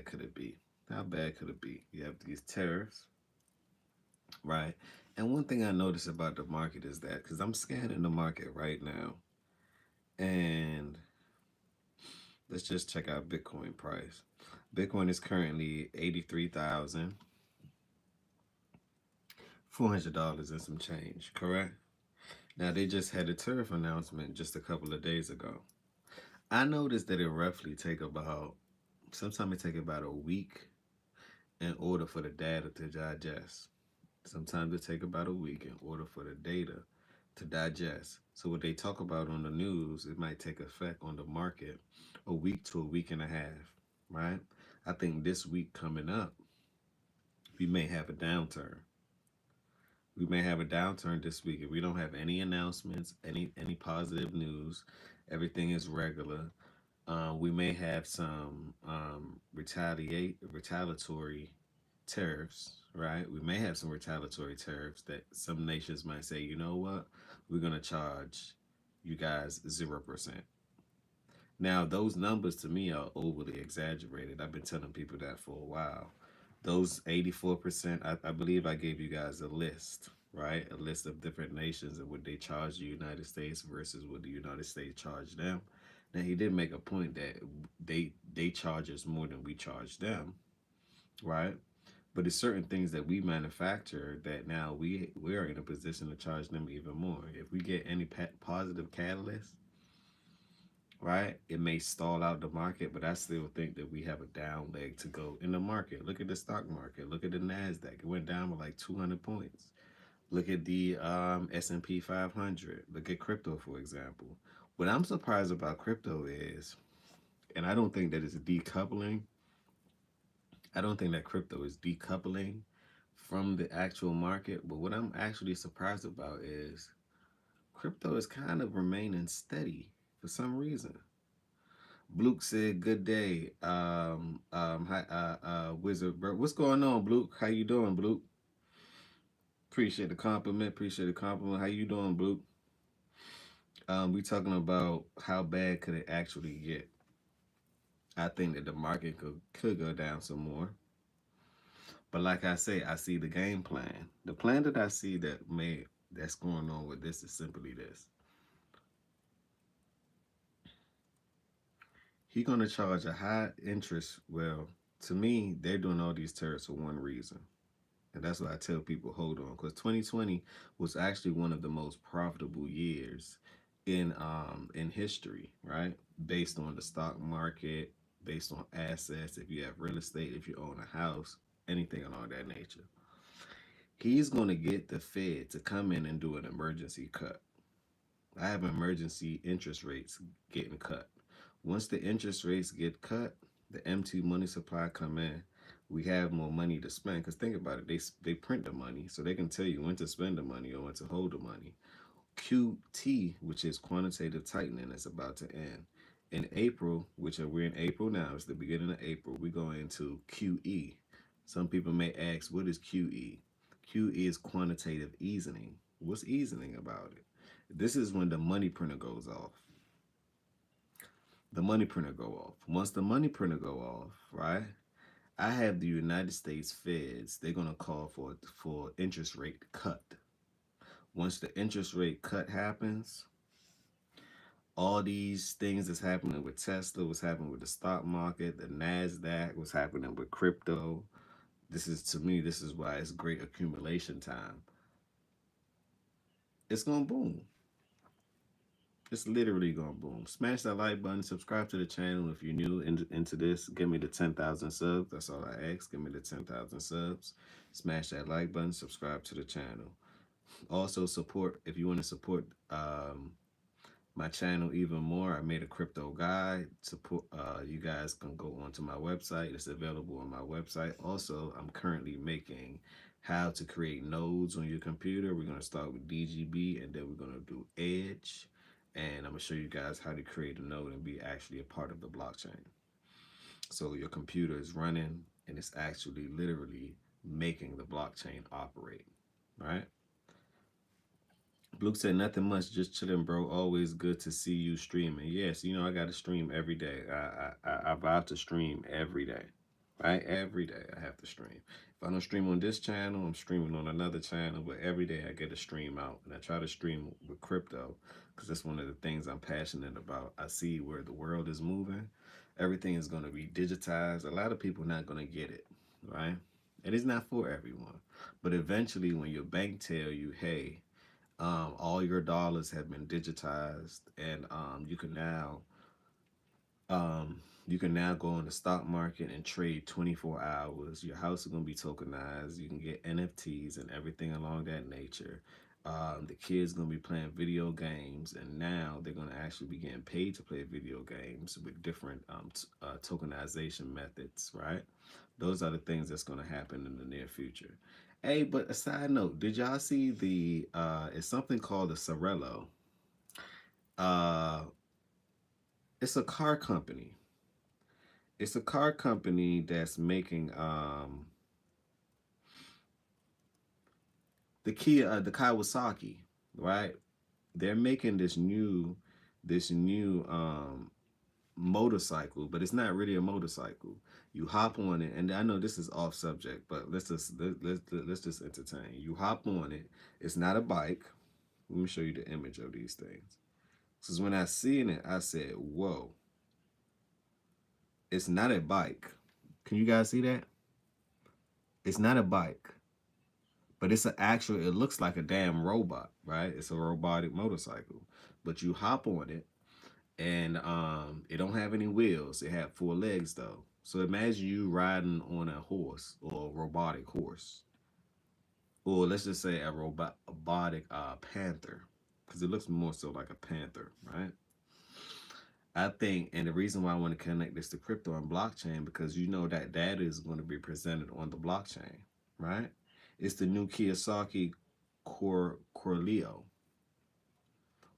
bad could it be? How bad could it be? You have these tariffs, right? And one thing I notice about the market is that because I'm scanning the market right now, and let's just check out Bitcoin price. Bitcoin is currently $83,400 and some change, correct? Now they just had a tariff announcement just a couple of days ago. I noticed that it roughly take about sometimes it take about a week in order for the data to digest. Sometimes it take about a week in order for the data to digest. So what they talk about on the news, it might take effect on the market a week to a week and a half, right? I think this week coming up, we may have a downturn. We may have a downturn this week if we don't have any announcements, any positive news. Everything is regular. We may have some retaliatory tariffs, right? We may have some retaliatory tariffs that some nations might say, you know what, we're gonna charge you guys 0%. Now, those numbers to me are overly exaggerated. I've been telling people that for a while. Those 84%, I believe I gave you guys a list, right? A list of different nations and what they charge the United States versus what the United States charge them. Now, he did make a point that they charge us more than we charge them, right? But it's certain things that we manufacture that now we are in a position to charge them even more. If we get any positive catalyst, right? It may stall out the market, but I still think that we have a down leg to go in the market. Look at the stock market. Look at the Nasdaq. It went down by like 200 points. Look at the S&P 500. Look at crypto, for example. What I'm surprised about crypto is, and I don't think that it's decoupling. I don't think that crypto is decoupling from the actual market. But what I'm actually surprised about is crypto is kind of remaining steady for some reason. Bluke said, "Good day, hi, Wizard Bro. What's going on, Bluke? How you doing, Bluke? Appreciate the compliment. Appreciate the compliment. How you doing, Bluke? We talking about how bad could it actually get? I think that the market could go down some more, but like I say, I see the game plan. The plan that I see that's going on with this is simply this: he gonna charge a high interest. Well, to me, they're doing all these tariffs for one reason. And that's why I tell people hold on, because 2020 was actually one of the most profitable years in history, right? Based on the stock market, based on assets, if you have real estate, if you own a house, anything of all that nature. He's going to get the Fed to come in and do an emergency cut. I have emergency interest rates getting cut. Once the interest rates get cut, the empty money supply come in. We have more money to spend. Because think about it, they print the money, so they can tell you when to spend the money or when to hold the money. QT, which is quantitative tightening, is about to end. In April, which we're in April now, it's the beginning of April, we go into QE. Some people may ask, what is QE? QE is quantitative easing. What's easing about it? This is when the money printer goes off. The money printer go off. Once the money printer go off, right? I have the United States Feds. They're gonna call for interest rate cut. Once the interest rate cut happens, all these things that's happening with Tesla, what's happening with the stock market, the Nasdaq, what's happening with crypto. This is to me, this is why it's great accumulation time. It's gonna boom. It's literally gonna boom. Smash that like button, subscribe to the channel if you're new into this. Give me the 10,000 subs. That's all I ask. Give me the 10,000 subs. Smash that like button, subscribe to the channel. Also support, if you want to support my channel even more, I made a crypto guide. Support, you guys can go onto my website. It's available on my website. Also, I'm currently making how to create nodes on your computer. We're going to start with DGB and then we're going to do Edge. And I'm going to show you guys how to create a node and be actually a part of the blockchain. So your computer is running and it's actually literally making the blockchain operate, right? Luke said, nothing much, just chilling, bro. Always good to see you streaming. Yes, you know, I got to stream every day. I vow to stream every day. right? Every day I have to stream. If I don't stream on this channel, I'm streaming on another channel, but every day I get a stream out. And I try to stream with crypto because that's one of the things I'm passionate about. I see where the world is moving. Everything is going to be digitized. A lot of people not going to get it, right? And it's not for everyone. But eventually, when your bank tell you, hey, all your dollars have been digitized, and you can now go on the stock market and trade 24 hours. Your house is going to be tokenized. You can get NFTs and everything along that nature. The kids going to be playing video games, and now they're going to actually be getting paid to play video games with different tokenization methods, right? Those are the things that's going to happen in the near future. Hey, but a side note, did y'all see it's something called the Sorello? Uh, it's a car company. It's a car company that's making the Kawasaki, right? They're making this new motorcycle, but it's not really a motorcycle. You hop on it, and I know this is off subject, but let's just entertain. You hop on it. It's not a bike. Let me show you the image of these things. Because when I seen it, I said, "Whoa, it's not a bike." Can you guys see that? It's not a bike. But it's an actual, it looks like a damn robot, right? It's a robotic motorcycle. But you hop on it, and it don't have any wheels. It have four legs though. So imagine you riding on a horse, or a robotic horse. Or let's just say a robotic panther. Because it looks more so like a panther, right? I think, and the reason why I want to connect this to crypto and blockchain, because you know that data is going to be presented on the blockchain, right? It's the new Kiyosaki Core Leo,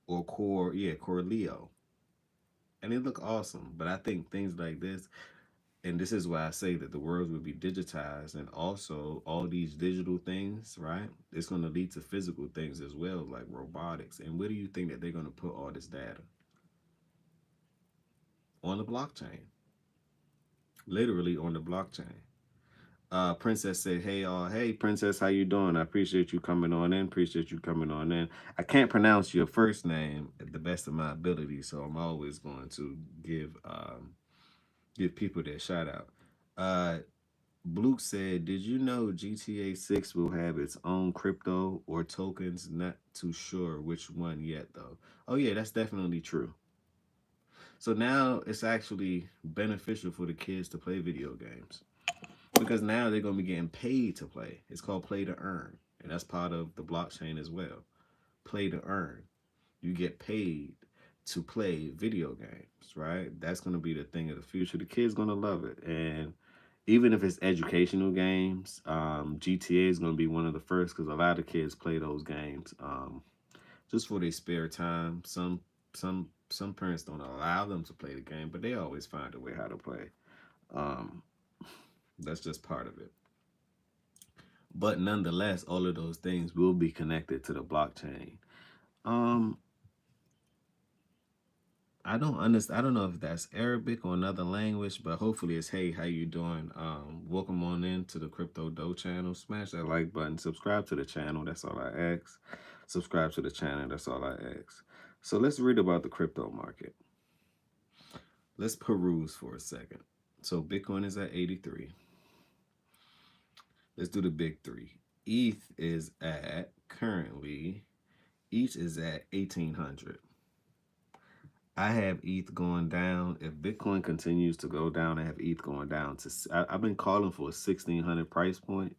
or Core Leo, and it look awesome. But I think things like this, and this is why I say that the world will be digitized, and also all these digital things, right? It's going to lead to physical things as well, like robotics. And where do you think that they're going to put all this data? On the blockchain, literally on the blockchain. Princess said, "Hey, hey, Princess, how you doing? I appreciate you coming on in. Appreciate you coming on in. I can't pronounce your first name at the best of my ability, so I'm always going to give people their shout out." Uh, Blue said, "Did you know GTA 6 will have its own crypto or tokens? Not too sure which one yet, though." Oh yeah, that's definitely true. So now it's actually beneficial for the kids to play video games, because now they're going to be getting paid to play. It's called play to earn, and that's part of the blockchain as well. Play to earn. You get paid to play video games, right? That's going to be the thing of the future. The kids going to love it. And even if it's educational games, GTA is going to be one of the first, because a lot of kids play those games just for their spare time. Some parents don't allow them to play the game, but they always find a way how to play. Um, that's just part of it. But nonetheless, all of those things will be connected to the blockchain. Um, I don't understand. I don't know if that's Arabic or another language, but hopefully it's hey, how you doing? Welcome on in to the Crypto Dough channel. Smash that like button. Subscribe to the channel. That's all I ask. Subscribe to the channel. That's all I ask. So let's read about the crypto market. Let's peruse for a second. So Bitcoin is at 83. Let's do the big three. ETH is at currently. ETH is at 1800. I have ETH going down. If Bitcoin continues to go down, I have ETH going down to. I've been calling for a 1600 price point,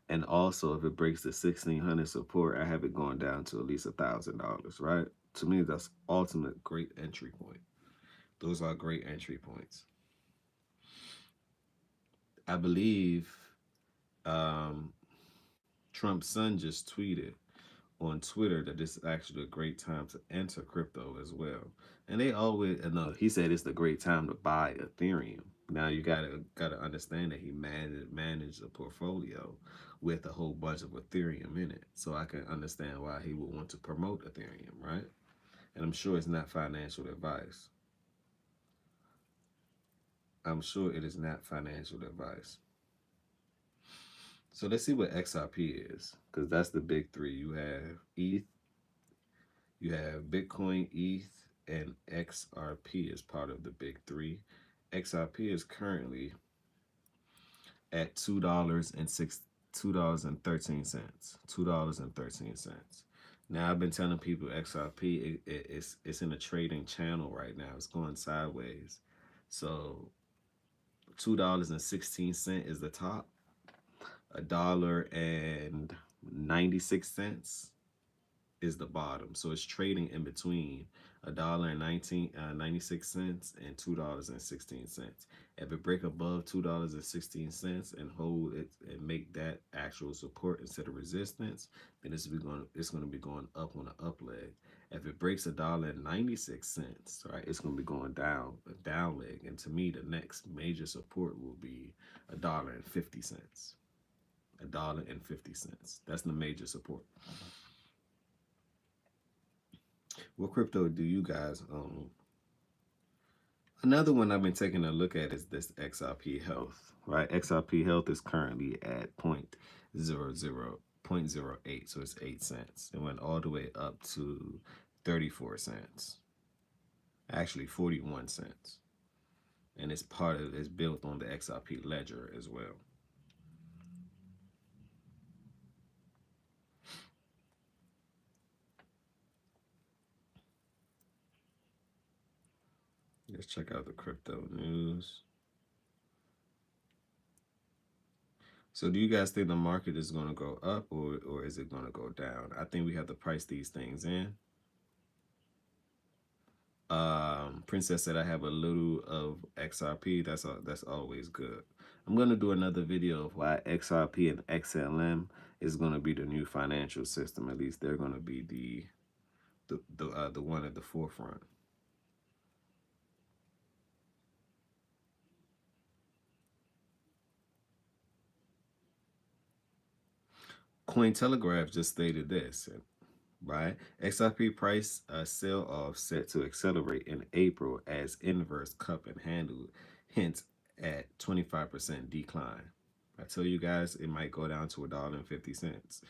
and also if it breaks the 1600 support, I have it going down to at least $1,000. Right? To me, that's ultimate great entry point. Those are great entry points. I believe um, Trump's son just tweeted on Twitter that this is actually a great time to enter crypto as well. And they always no, he said it's the great time to buy Ethereum. Now you gotta understand that he managed a portfolio with a whole bunch of Ethereum in it. So I can understand why he would want to promote Ethereum, right? And I'm sure it's not financial advice. I'm sure it is not financial advice. So let's see what XRP is, because that's the big three. You have ETH, you have Bitcoin, ETH, and XRP is part of the big three. XRP is currently at $2.13. $2.13. Now I've been telling people XRP it's in a trading channel right now. It's going sideways. So $2.16 is the top. $1.96 is the bottom. So it's trading in between $1.96 and $2.16. If it break above $2.16 and hold it and make that actual support instead of resistance, then it's gonna be going up on the up leg. If it breaks $1.96, right, it's gonna be going down a down leg. And to me, the next major support will be $1.50. $1.50. That's the major support. What crypto do you guys own? Another one I've been taking a look at is this XRP Health, right? XRP Health is currently at 0.00, so it's 8 cents. It went all the way up to 34 cents, actually 41 cents. And it's built on the XRP ledger as well. Let's check out the crypto news. So do you guys think the market is going to go up or is it going to go down? I think we have to price these things in. Princess said I have a little of XRP. That's always good. I'm gonna do another video of why XRP and XLM is gonna be the new financial system. At least they're gonna be the one at the forefront. Cointelegraph just stated this, right? XRP price sell off set to accelerate in April as inverse cup and handle hints at 25% decline. I tell you guys, it might go down to $1.50.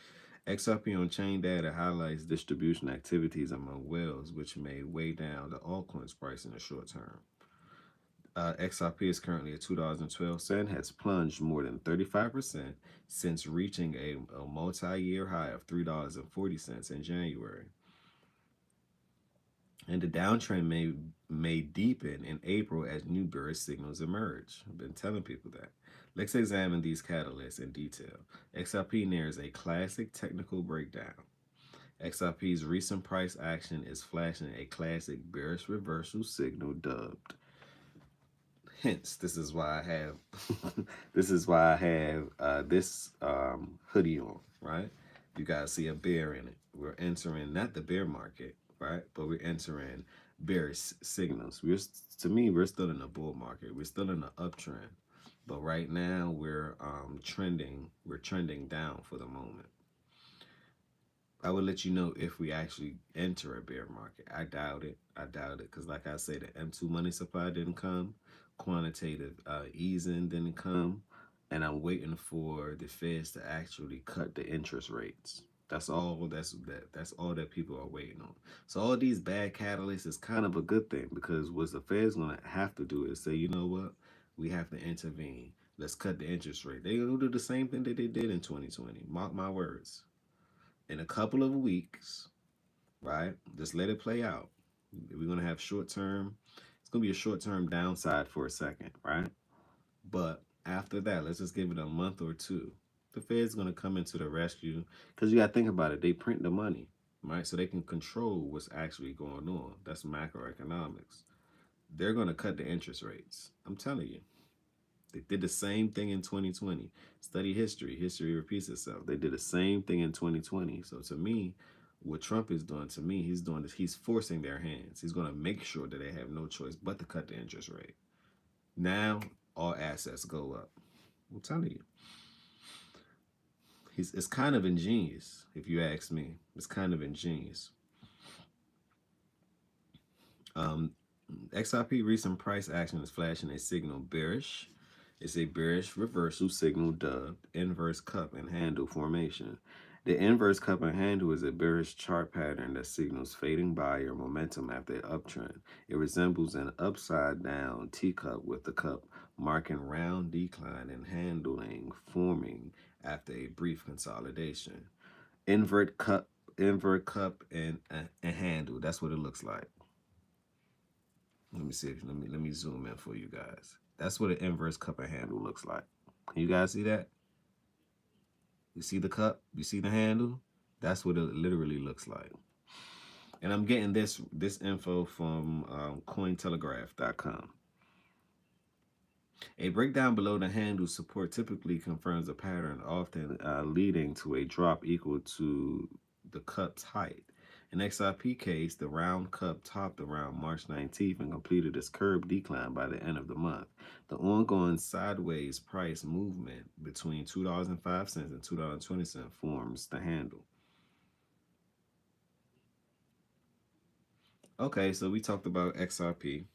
XRP on chain data highlights distribution activities among whales, which may weigh down the altcoin's price in the short term. XRP is currently at $2.12, has plunged more than 35% since reaching a multi-year high of $3.40 in January. And the downtrend may deepen in April as new bearish signals emerge. I've been telling people that. Let's examine these catalysts in detail. XRP nears a classic technical breakdown. XRP's recent price action is flashing a classic bearish reversal signal dubbed. Hence, this is why I have this hoodie on, right? You guys see a bear in it. We're entering not the bear market, right? But we're entering bearish signals. To me, we're still in a bull market. We're still in an uptrend. But right now we're trending. We're trending down for the moment. I would let you know if we actually enter a bear market. I doubt it. I doubt it because, like I say, the M2 money supply didn't come, quantitative easing didn't come, and I'm waiting for the Feds to actually cut the interest rates. That's all. That's all that people are waiting on. So all these bad catalysts is kind of a good thing because what the Feds gonna have to do is say, you know what, we have to intervene. Let's cut the interest rate. They're gonna do the same thing that they did in 2020. Mark my words. In a couple of weeks, right? Just let it play out. We're gonna have short term. It's gonna be a short term downside for a second, right? But after that, let's just give it a month or two. The Fed's gonna come into the rescue because you gotta think about it. They print the money, right? So they can control what's actually going on. That's macroeconomics. They're gonna cut the interest rates. I'm telling you. They did the same thing in 2020. Study history. History repeats itself. They did the same thing in 2020. So to me, what Trump is doing to me, he's doing this. He's forcing their hands. He's going to make sure that they have no choice but to cut the interest rate. Now all assets go up. I'm telling you, it's kind of ingenious. If you ask me, it's kind of ingenious. Um, XRP recent price action is flashing a signal bearish. It's a bearish reversal signal dubbed inverse cup and handle formation. The inverse cup and handle is a bearish chart pattern that signals fading buyer momentum after an uptrend. It resembles an upside down teacup with the cup marking round decline and handling forming after a brief consolidation. Invert cup, invert cup and handle. That's what it looks like. Let me see. Let me zoom in for you guys. That's what an inverse cup and handle looks like. Can you guys see that? You see the cup? You see the handle? That's what it literally looks like. And I'm getting this info from Cointelegraph.com. A breakdown below the handle support typically confirms a pattern, often leading to a drop equal to the cup's height. In XRP case, the round cup topped around March 19th and completed its curved decline by the end of the month. The ongoing sideways price movement between $2.05 and $2.20 forms the handle. Okay, so we talked about XRP.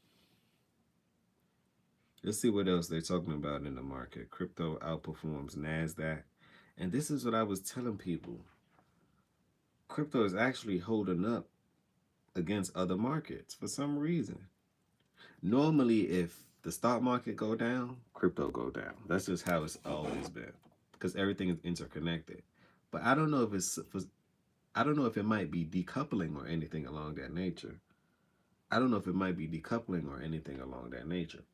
Let's see what else they're talking about in the market. Crypto outperforms NASDAQ. And this is what I was telling people. Crypto is actually holding up against other markets for some reason. Normally, if the stock market go down, crypto go down. That's just how it's always been because everything is interconnected. But I don't know if I don't know if it might be decoupling or anything along that nature. I don't know if it might be decoupling or anything along that nature.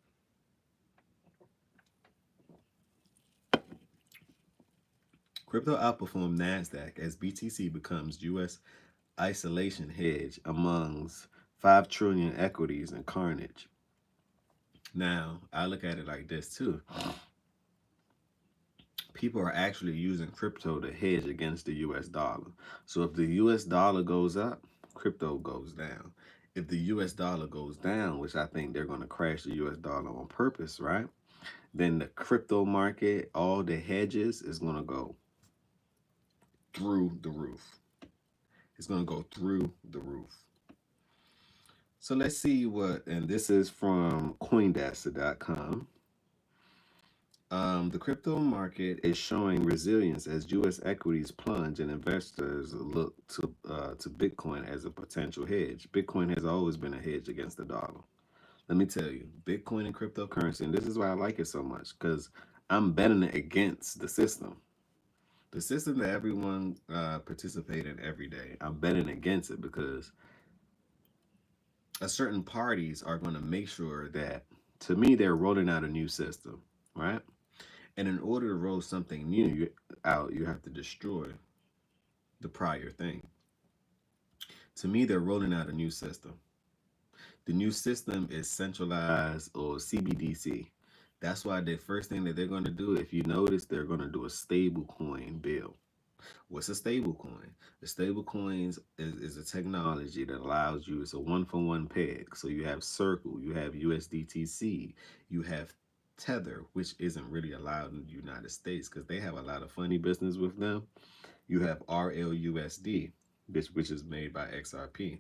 Crypto outperformed NASDAQ as BTC becomes U.S. isolation hedge amongst 5 trillion equities and carnage. Now, I look at it like this too. People are actually using crypto to hedge against the US dollar. So if the US dollar goes up, crypto goes down. If the US dollar goes down, which I think they're going to crash the US dollar on purpose, right? Then the crypto market, all the hedges is going to go through the roof. It's going to go through the roof. So let's see what, and this is from Coindasa.com. The crypto market is showing resilience as U.S. equities plunge and investors look to Bitcoin as a potential hedge. Bitcoin has always been a hedge against the dollar. Let me tell you, Bitcoin and cryptocurrency, and this is why I like it so much, because I'm betting it against the system. The system that everyone participates in every day, I'm betting against it because a certain parties are going to make sure that, to me, they're rolling out a new system, right? And in order to roll something new out, you have to destroy the prior thing. To me, they're rolling out a new system. The new system is centralized or CBDC. That's why the first thing that they're going to do, if you notice, they're going to do a stable coin bill. What's a stable coin? A stable coins is a technology that allows you, it's a one-for-one peg. So you have Circle, you have USDTC, you have Tether, which isn't really allowed in the United States because they have a lot of funny business with them. You have RLUSD, which is made by XRP.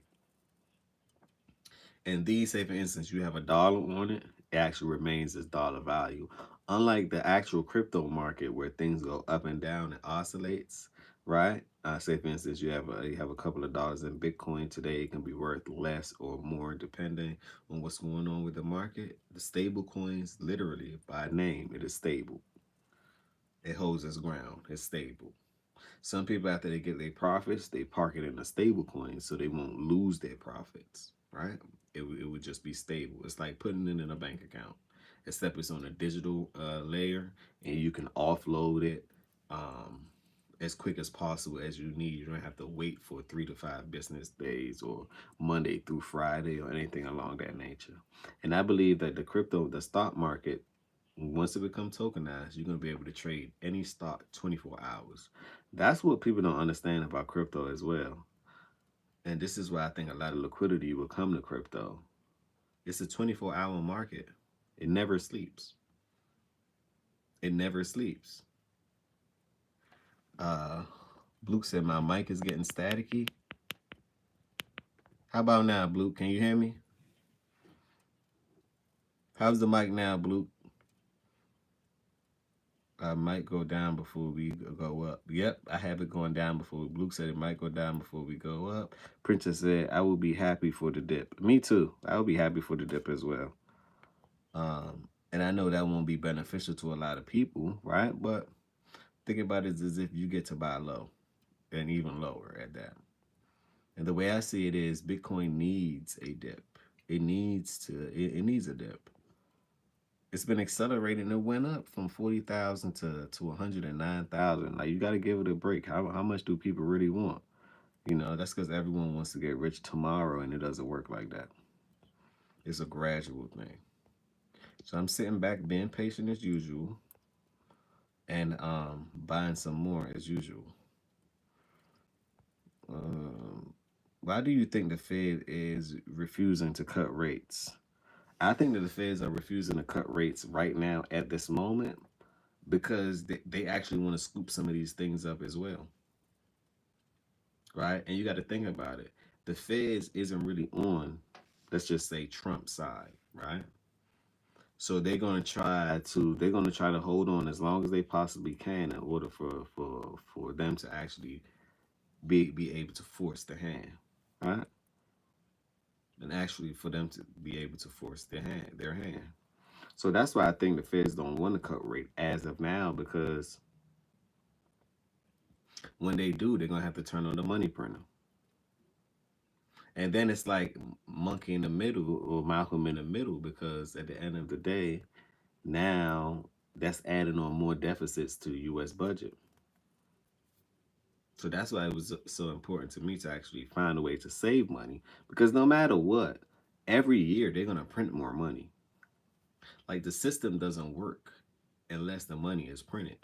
And these, say for instance, you have a dollar on it, it actually remains its dollar value. Unlike the actual crypto market where things go up and down and oscillates, right? Say for instance, you have a couple of dollars in Bitcoin today, it can be worth less or more depending on what's going on with the market. The stable coins, literally by name, it is stable. It holds its ground. It's stable. Some people, after they get their profits, they park it in a stable coin so they won't lose their profits, right? It would just be stable. It's like putting it in a bank account, except it's on a digital layer and you can offload it as quick as possible as you need. You don't have to wait for 3 to 5 business days or Monday through Friday or anything along that nature. And I believe that the stock market, once it becomes tokenized, you're going to be able to trade any stock 24 hours. That's what people don't understand about crypto as well. And this is why I think a lot of liquidity will come to crypto. It's a 24-hour market. It never sleeps. It never sleeps. Blue said my mic is getting staticky. How about now, Blue? Can you hear me? How's the mic now, Blue? I might go down before we go up. Yep, I have it going down before. Blue said it might go down before we go up. Princess said, I will be happy for the dip. Me too. I will be happy for the dip as well. And I know that won't be beneficial to a lot of people, right? But think about it as if you get to buy low and even lower at that. And the way I see it is Bitcoin needs a dip. It needs a dip. It's been accelerating. It went up from 40,000 to 109,000. Like you got to give it a break. How much do people really want? You know, that's because everyone wants to get rich tomorrow, and it doesn't work like that. It's a gradual thing. So I'm sitting back, being patient as usual, and buying some more as usual. Um, why do you think the Fed is refusing to cut rates? I think that the Feds are refusing to cut rates right now at this moment because they actually want to scoop some of these things up as well, right? And you got to think about it. The Feds isn't really on, let's just say, Trump's side, right? So they're gonna try to hold on as long as they possibly can in order for them to actually be able to force the hand, right? And actually for them to be able to force their hand. So that's why I think the Feds don't want to cut rate as of now because when they do, they're gonna have to turn on the money printer. And then it's like monkey in the middle or Malcolm in the middle because at the end of the day, now that's adding on more deficits to the US budget. So that's why it was so important to me to actually find a way to save money because no matter what, every year they're gonna print more money. Like the system doesn't work unless the money is printed.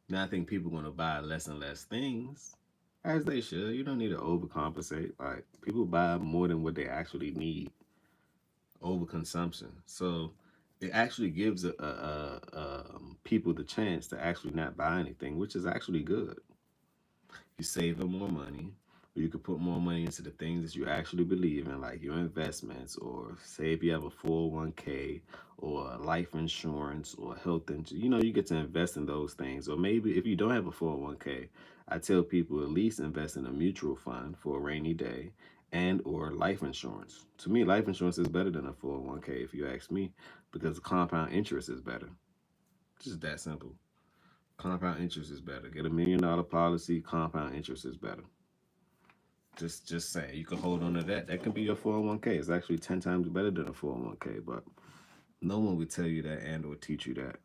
Now I think people are gonna buy less and less things, as they should. You don't need to overcompensate. Like people buy more than what they actually need. Overconsumption. So it actually gives people the chance to actually not buy anything, which is actually good. You save them more money, or you could put more money into the things that you actually believe in, like your investments, or say if you have a 401k or life insurance or health insurance, you get to invest in those things. Or maybe if you don't have a 401k, I tell people at least invest in a mutual fund for a rainy day and or life insurance. To me, life insurance is better than a 401k if you ask me, because the compound interest is better. Just that simple. Compound interest is better. Get $1 million policy. Compound interest is better. Just saying, you can hold on to that. That can be your 401k. It's actually 10 times better than a 401k. But no one would tell you that and or teach you that.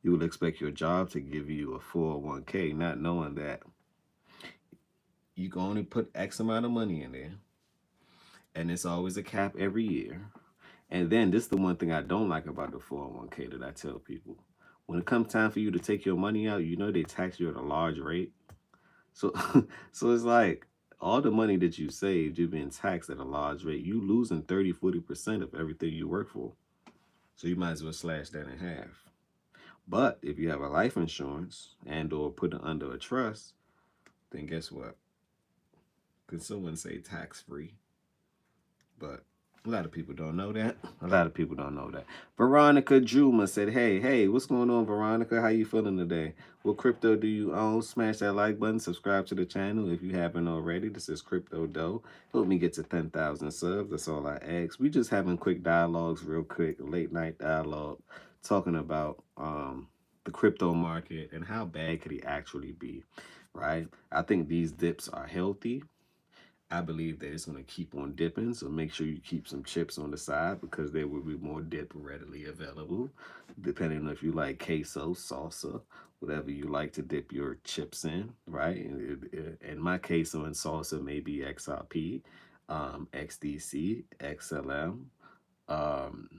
You would expect your job to give you a 401k, not knowing that you can only put X amount of money in there, and it's always a cap every year. And then this is the one thing I don't like about the 401k that I tell people. When it comes time for you to take your money out, they tax you at a large rate. So so it's like all the money that you saved, you're being taxed at a large rate. You losing 30-40% of everything you work for. So you might as well slash that in half. But if you have a life insurance and or put it under a trust, then guess what? Could someone say tax free? But a lot of people don't know that. A lot of people don't know that. Veronica Juma said, hey, what's going on, Veronica? How you feeling today? What crypto do you own? Smash that like button. Subscribe to the channel if you haven't already. This is Crypto Doe. Help me get to 10,000 subs. That's all I ask. We just having quick dialogues, real quick, late night dialogue, talking about the crypto market and how bad could it actually be, right? I think these dips are healthy. I believe that it's going to keep on dipping. So make sure you keep some chips on the side because there will be more dip readily available, depending on if you like queso, salsa, whatever you like to dip your chips in, right? In my queso and salsa may be XRP, XDC, XLM, um,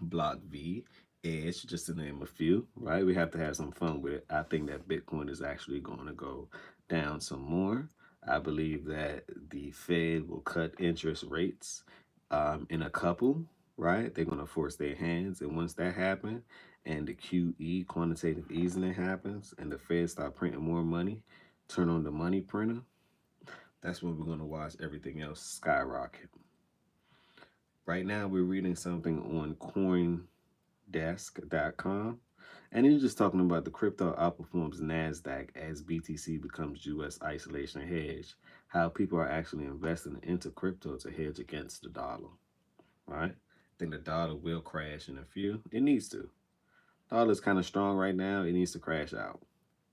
Block V, Edge, just to name a few, right? We have to have some fun with it. I think that Bitcoin is actually going to go down some more. I believe that the Fed will cut interest rates in a couple, right? They're going to force their hands. And once that happens, and the QE, quantitative easing, happens, and the Fed start printing more money, turn on the money printer, that's when we're going to watch everything else skyrocket. Right now, we're reading something on CoinDesk.com, and it's just talking about the crypto outperforms Nasdaq as BTC becomes U.S. isolation hedge. How people are actually investing into crypto to hedge against the dollar. Right? I think the dollar will crash in a few. It needs to. Dollar's kind of strong right now. It needs to crash out.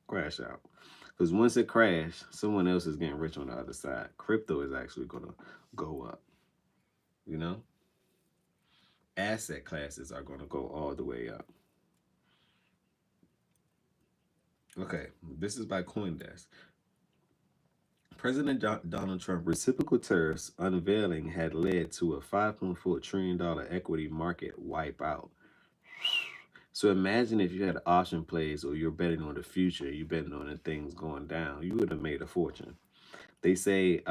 Crash out. Because once it crashes, someone else is getting rich on the other side. Crypto is actually going to go up. You know, asset classes are going to go all the way up. Okay, this is by Coindesk. President Donald Trump reciprocal tariffs unveiling had led to a $5.4 trillion equity market wipeout. So imagine if you had option plays or you're betting on the future, you're betting on the things going down, you would have made a fortune. They say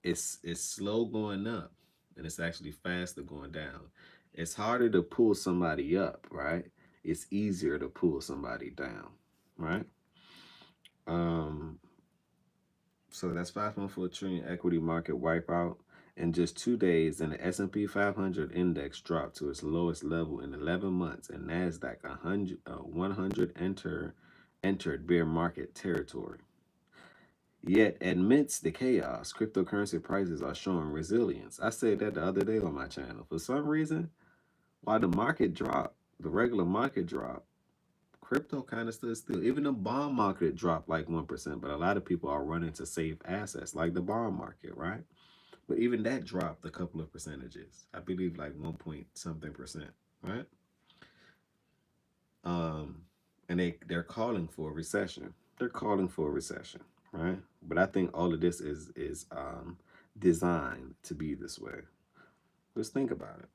it's slow going up and it's actually faster going down. It's harder to pull somebody up, right? It's easier to pull somebody down, right? Um, so that's 5.4 trillion equity market wipeout. In just 2 days, and the S&P 500 index dropped to its lowest level in 11 months, and Nasdaq 100 entered bear market territory. Yet, amidst the chaos, cryptocurrency prices are showing resilience. I said that the other day on my channel. For some reason, while the market dropped, the regular market dropped, crypto kind of stood still. Even the bond market dropped like 1%, but a lot of people are running to safe assets like the bond market, right? But even that dropped a couple of percentages. I believe like 1 point something percent, right? Um, and they're calling for a recession. They're calling for a recession, right? But I think all of this is designed to be this way. Just think about it.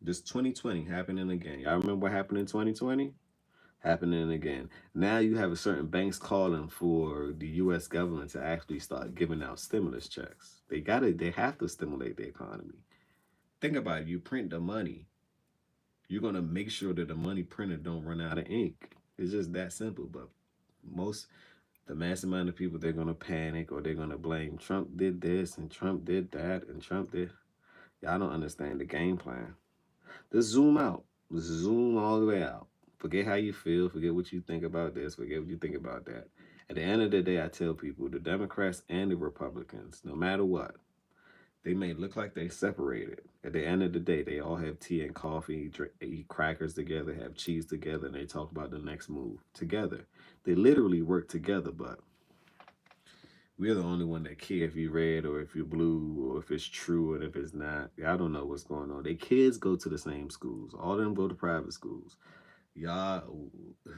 This 2020 happening again. Y'all remember what happened in 2020? Happening again. Now you have a certain banks calling for the U.S. government to actually start giving out stimulus checks. They have to stimulate the economy. Think about it. You print the money. You're gonna make sure that the money printer don't run out of ink. It's just that simple. But most the mass amount of people, they're gonna panic or they're gonna blame Trump did this and Trump did that and Trump did. Y'all don't understand the game plan. Just zoom out. Just zoom all the way out. Forget how you feel. Forget what you think about this. Forget what you think about that. At the end of the day, I tell people the Democrats and the Republicans, no matter what, they may look like they separated. At the end of the day, they all have tea and coffee, drink, eat crackers together, have cheese together, and they talk about the next move together. They literally work together, but we're the only one that care if you're red or if you're blue or if it's true and if it's not. I don't know what's going on. Their kids go to the same schools. All of them go to private schools. Y'all,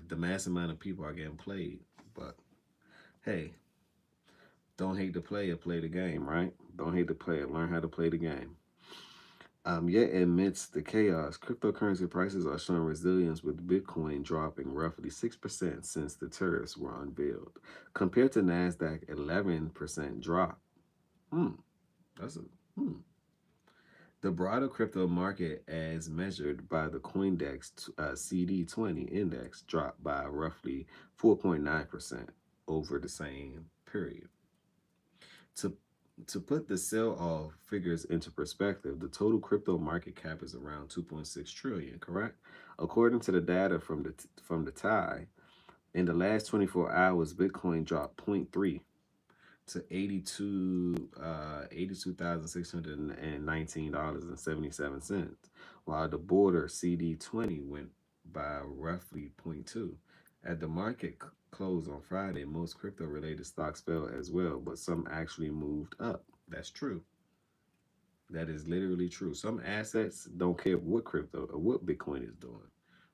the mass amount of people are getting played. But hey, don't hate the player, play the game, right? Don't hate the player, learn how to play the game. Yet amidst the chaos, cryptocurrency prices are showing resilience with Bitcoin dropping roughly 6% since the tariffs were unveiled, compared to Nasdaq 11% drop. Hmm, that's a hmm. The broader crypto market, as measured by the CoinDesk CD20 index, dropped by roughly 4.9% over the same period. To to put the sell-off figures into perspective, the total crypto market cap is around 2.6 trillion, correct? According to the data from the TIE, in the last 24 hours, Bitcoin dropped zero point 0.3 to 82,619 dollars and 77 cents, while the border CD20 went by roughly zero point 0.2. At the market close on Friday, most crypto related stocks fell as well, but some actually moved up. That's true. That is literally true. Some assets don't care what crypto or what Bitcoin is doing,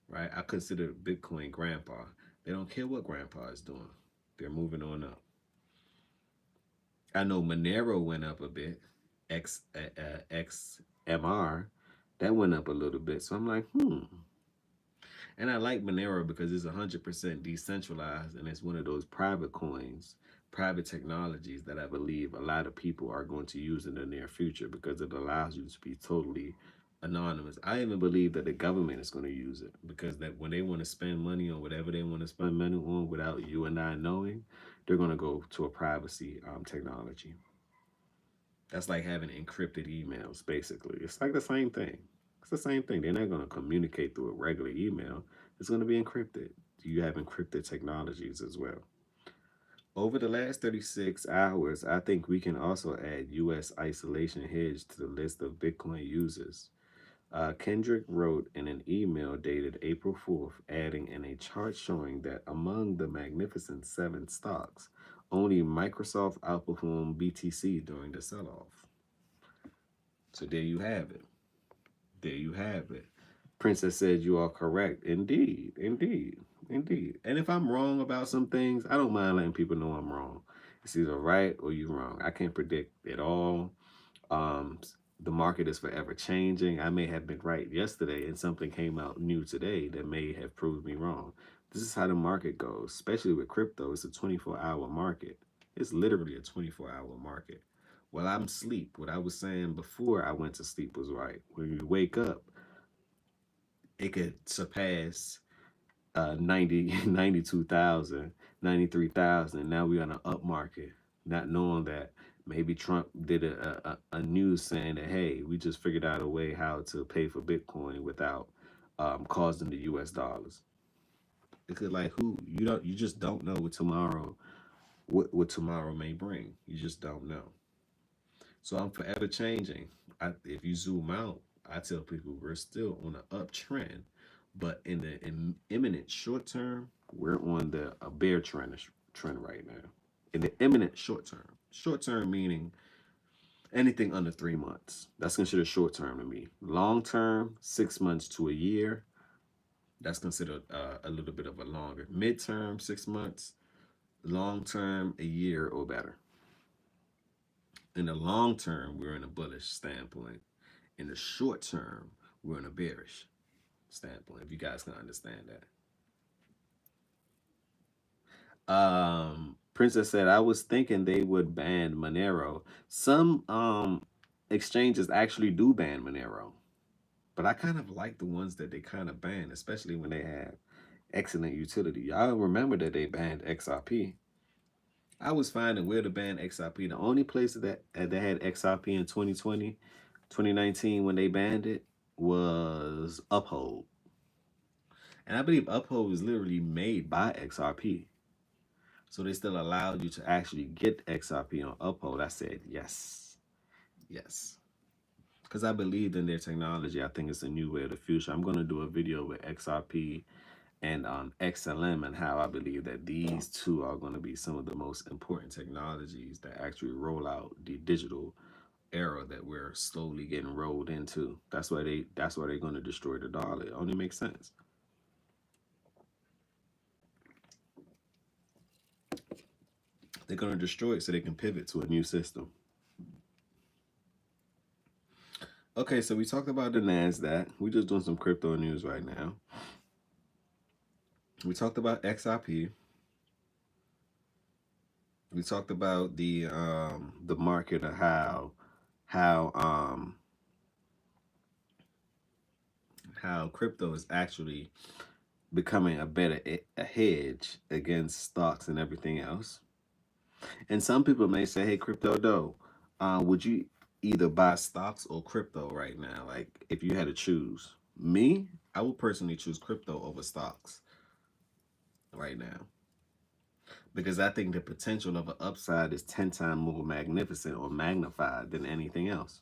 right? I consider Bitcoin grandpa. They don't care what grandpa is doing. They're moving on up. I know Monero went up a bit. XMR, that went up a little bit. So I'm like, And I like Monero because it's 100% decentralized and it's one of those private coins, private technologies that I believe a lot of people are going to use in the near future because it allows you to be totally anonymous. I even believe that the government is going to use it because that when they want to spend money on whatever they want to spend money on without you and I knowing, they're going to go to a privacy technology. That's like having encrypted emails, basically. It's like the same thing. It's the same thing. They're not going to communicate through a regular email. It's going to be encrypted. You have encrypted technologies as well. Over the last 36 hours, I think we can also add US isolation hedge to the list of Bitcoin users. Kendrick wrote in an email dated April 4th, adding in a chart showing that among the Magnificent Seven stocks, only Microsoft outperformed BTC during the sell off. So there you have it. There you have it. Princess said you are correct. Indeed, indeed, indeed. And if I'm wrong about some things, I don't mind letting people know I'm wrong. It's either right or you're wrong. I can't predict it all. Um, the market is forever changing. I may have been right yesterday and something came out new today that may have proved me wrong. This is how the market goes, especially with crypto. It's a 24-hour market. It's literally a 24-hour market. While I'm asleep, what I was saying before I went to sleep was right. When you wake up, it could surpass 92,000, 93,000. Now we're on an up market, not knowing that maybe Trump did a news saying that, hey, we just figured out a way how to pay for Bitcoin without causing the US dollars. It could like who you just don't know what tomorrow may bring. You just don't know. So I'm forever changing. If you zoom out, I tell people we're still on an uptrend, but in the imminent short term, we're on the a bear trend right now. In the imminent short term meaning anything under 3 months. That's considered short term to me. Long term, 6 months to a year. That's considered a little bit of a longer. Midterm, 6 months. Long term, a year or better. In the long term, we're in a bullish standpoint. In the short term, we're in a bearish standpoint, if you guys can understand that. Princess said, I was thinking they would ban Monero. Some exchanges actually do ban Monero, but I kind of like the ones that they kind of ban, especially when they have excellent utility. Y'all remember that they banned XRP. I was finding where to ban XRP. The only place that had XRP in 2020, 2019 when they banned it was Uphold. And I believe Uphold was literally made by XRP. So they still allowed you to actually get XRP on Uphold. I said, yes, yes. Because I believed in their technology. I think it's a new way of the future. I'm going to do a video with XRP and XLM and how I believe that these two are going to be some of the most important technologies that actually roll out the digital era that we're slowly getting rolled into. That's why they're going to destroy the dollar. It only makes sense. They're going to destroy it so they can pivot to a new system. Okay, so we talked about the NASDAQ. We're just doing some crypto news right now. We talked about XRP. We talked about the market of how crypto is actually becoming a hedge against stocks and everything else. And some people may say, hey, crypto dough, would you either buy stocks or crypto right now? Like, if you had to choose. Me, I would personally choose crypto over stocks right now. Because I think the potential of an upside is 10 times more magnificent or magnified than anything else.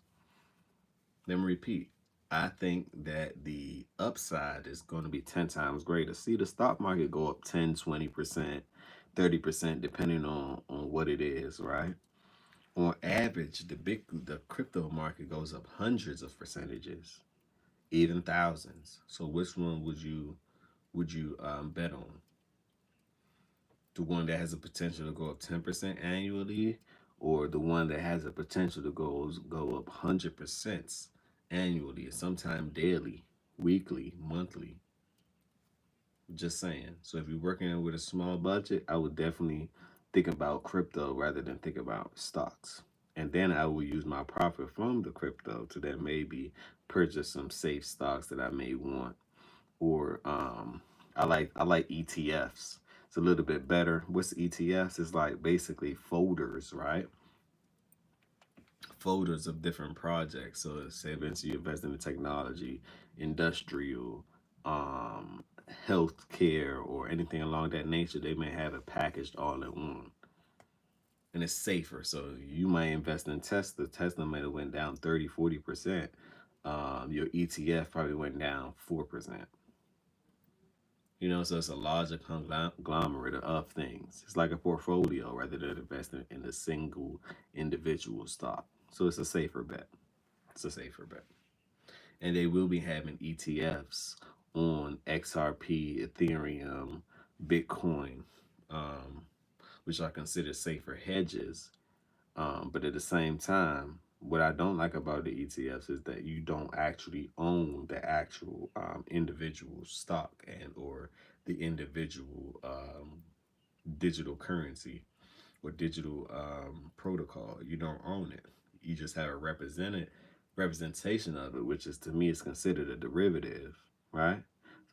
Let me repeat. I think that the upside is going to be 10 times greater. See the stock market go up 10, 20%, 30%, depending on what it is, right? On average, the crypto market goes up hundreds of percentages, even thousands. So which one would you bet on? The one that has a potential to go up 10% annually, or the one that has a potential to go up 100% annually, sometime daily, weekly, monthly? Just saying. So if you're working with a small budget, I would definitely think about crypto rather than think about stocks. And then I will use my profit from the crypto to then maybe purchase some safe stocks that I may want. Or I like ETFs. It's a little bit better. What's ETFs? It's like basically folders, right? folders of different projects. So say for instance you invest in the technology, industrial, um, healthcare, or anything along that nature, they may have it packaged all in one. And it's safer. So you might invest in Tesla. Tesla might have went down 30, 40%. Your ETF probably went down 4%. So it's a larger conglomerate of things. It's like a portfolio rather than investing in a single individual stock. So it's a safer bet. It's a safer bet. And they will be having ETFs on XRP, Ethereum, Bitcoin, um, which are considered safer hedges. But at the same time, what I don't like about the ETFs is that you don't actually own the actual individual stock and or the individual digital currency or digital protocol. You don't own it. You just have a representation of it, which is to me is considered a derivative, right?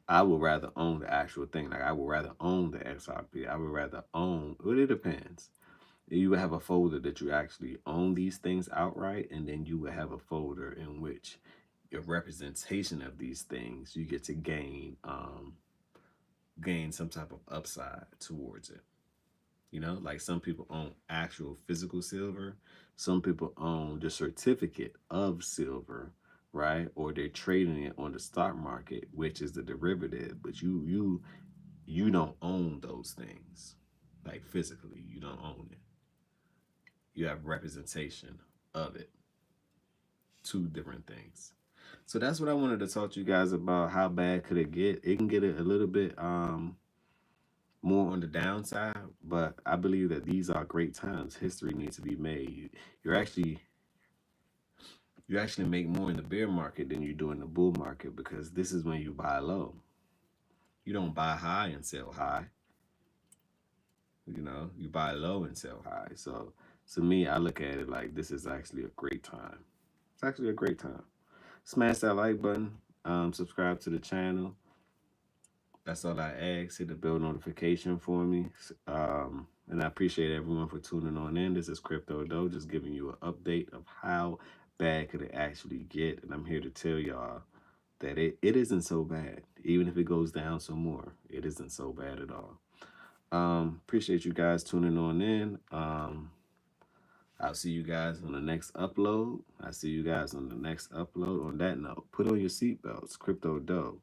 I would rather own the actual thing. Like I would rather own the XRP. I would rather own. Well, it depends. You would have a folder that you actually own these things outright, and then you would have a folder in which your representation of these things you get to gain some type of upside towards it. Like some people own actual physical silver, some people own the certificate of silver, right? Or they're trading it on the stock market, which is the derivative, but you don't own those things. Like physically, you don't own it. You have representation of it. Two different things. So that's what I wanted to talk to you guys about. How bad could it get? It can get a little bit more on the downside, but I believe that these are great times. History needs to be made. You're actually you actually make more in the bear market than you do in the bull market, because this is when you buy low. You don't buy high and sell high. You buy low and sell high. So to me, I look at it like this is actually a great time. It's actually a great time. Smash that like button. Subscribe to the channel. That's all I ask. Hit the bell notification for me. And I appreciate everyone for tuning on in. This is Crypto Doe, just giving you an update of how bad could it actually get. And I'm here to tell y'all that it isn't so bad. Even if it goes down some more, it isn't so bad at all. Appreciate you guys tuning on in. I'll see you guys on the next upload. I see you guys on the next upload. On that note, put on your seatbelts. Crypto Doe.